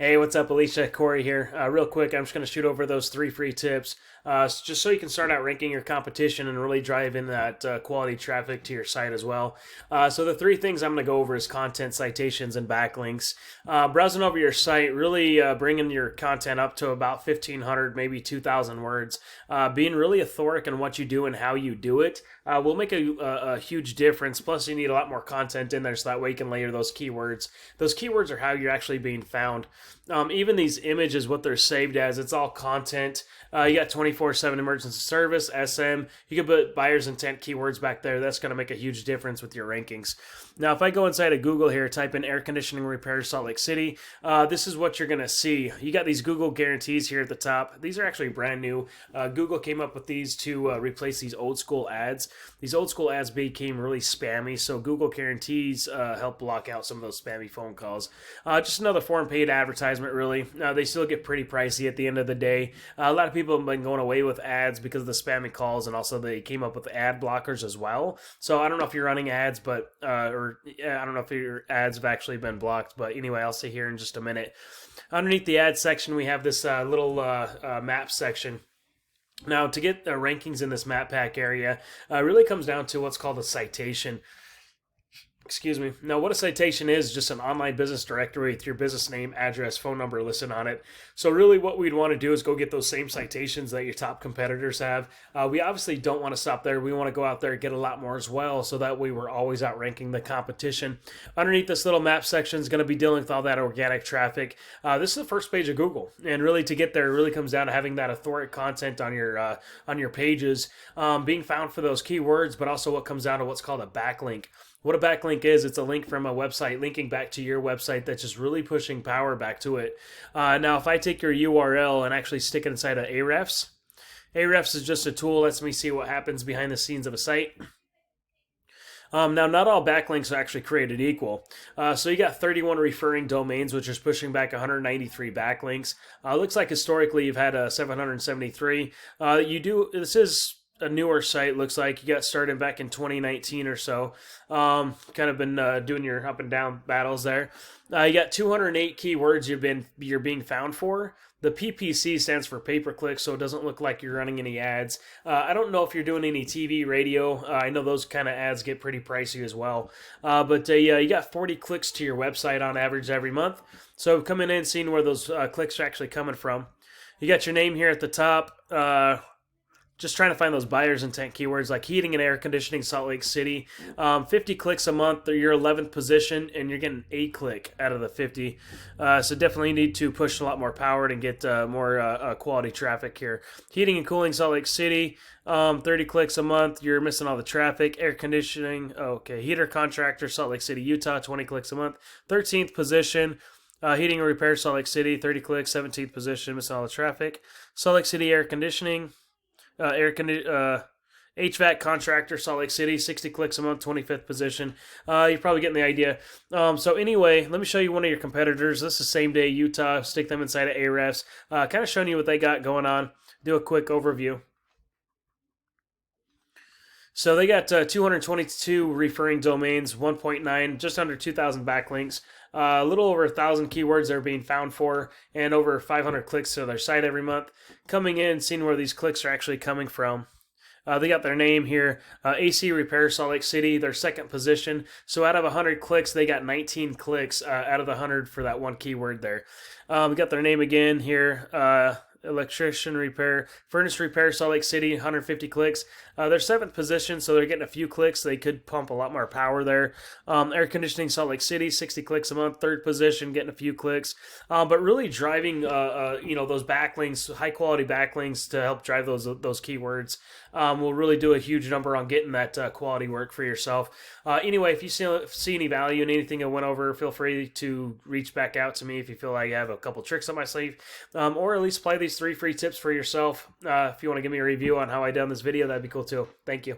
Hey, what's up, Alisha? Corey here. Real quick, I'm just going to shoot over those three free tips just so you can start out ranking your competition and really drive in that quality traffic to your site as well. So, the three things I'm going to go over is content, citations, and backlinks. Browsing over your site, really bringing your content up to about 1,500, maybe 2,000 words. Being really authoric in what you do and how you do it will make a huge difference. Plus, you need a lot more content in there so that way you can layer those keywords. Those keywords are how you're actually being found. Even these images, what they're saved as, it's all content. You got 24/7 emergency service, SM. You can put buyer's intent keywords back there. That's going to make a huge difference with your rankings. Now, if I go inside of Google here, type in air conditioning repair Salt Lake City, this is what you're going to see. You got these Google guarantees here at the top. These are actually brand new. Google came up with these to replace these old school ads. These old school ads became really spammy, so Google guarantees help block out some of those spammy phone calls. Just another foreign paid advertisement, really. They still get pretty pricey at the end of the day. A lot of people have been going away with ads because of the spammy calls, and also they came up with ad blockers as well. So I don't know if you're running ads, but I don't know if your ads have actually been blocked. But anyway, I'll see here in just a minute. Underneath the ad section, we have this little map section. Now, to get the rankings in this map pack area, really comes down to what's called a citation. Excuse me. Now, what a citation is just an online business directory with your business name, address, phone number listed on it. So really what we'd want to do is go get those same citations that your top competitors have. We obviously don't want to stop there. We want to go out there and get a lot more as well, so that way we're always outranking the competition. Underneath this little map section is going to be dealing with all that organic traffic. This is the first page of Google, and really to get there, it really comes down to having that authoritative content on your pages, being found for those keywords, but also what comes down to what's called a backlink. What a backlink is, it's a link from a website linking back to your website that's just really pushing power back to it. Now, if I take your URL and actually stick it inside of Ahrefs, Ahrefs is just a tool that lets me see what happens behind the scenes of a site. Now, not all backlinks are actually created equal. So you got 31 referring domains, which is pushing back 193 backlinks. Looks like historically you've had 773. This is a newer site, looks like. You got started back in 2019 or so. Kind of been doing your up and down battles there. You got 208 keywords you're being found for. The PPC stands for pay per click, so it doesn't look like you're running any ads. I don't know if you're doing any TV, radio. I know those kind of ads get pretty pricey as well. But you got 40 clicks to your website on average every month. So coming in, seeing where those clicks are actually coming from. You got your name here at the top. Just trying to find those buyer's intent keywords like heating and air conditioning Salt Lake City. 50 clicks a month, you're 11th position, and you're getting 8 click out of the 50. So definitely need to push a lot more power and get more quality traffic here. Heating and cooling Salt Lake City, 30 clicks a month, you're missing all the traffic. Air conditioning, okay. Heater contractor Salt Lake City, Utah, 20 clicks a month. 13th position. Heating and repair Salt Lake City, 30 clicks, 17th position, missing all the traffic. Salt Lake City air conditioning. HVAC contractor, Salt Lake City, 60 clicks a month, 25th position. You're probably getting the idea. So anyway, let me show you one of your competitors. This is Same Day Utah. Stick them inside of Ahrefs. Kind of showing you what they got going on. Do a quick overview. So they got 222 referring domains, 1.9, just under 2,000 backlinks, a little over 1,000 keywords they're being found for, and over 500 clicks to their site every month. Coming in, seeing where these clicks are actually coming from. They got their name here, AC Repair Salt Lake City, their second position. So out of 100 clicks, they got 19 clicks out of the 100 for that one keyword there. We got their name again here. Electrician repair, furnace repair, Salt Lake City, 150 clicks. They're 7th position, so they're getting a few clicks. They could pump a lot more power there. Air conditioning, Salt Lake City, 60 clicks a month. 3rd position, getting a few clicks. But really driving, those backlinks, high quality backlinks to help drive those keywords will really do a huge number on getting that quality work for yourself. Anyway, if you see any value in anything I went over, feel free to reach back out to me if you feel like I have a couple tricks up my sleeve, or at least apply these 3 free tips for yourself. If you want to give me a review on how I done this video, that'd be cool too. Thank you.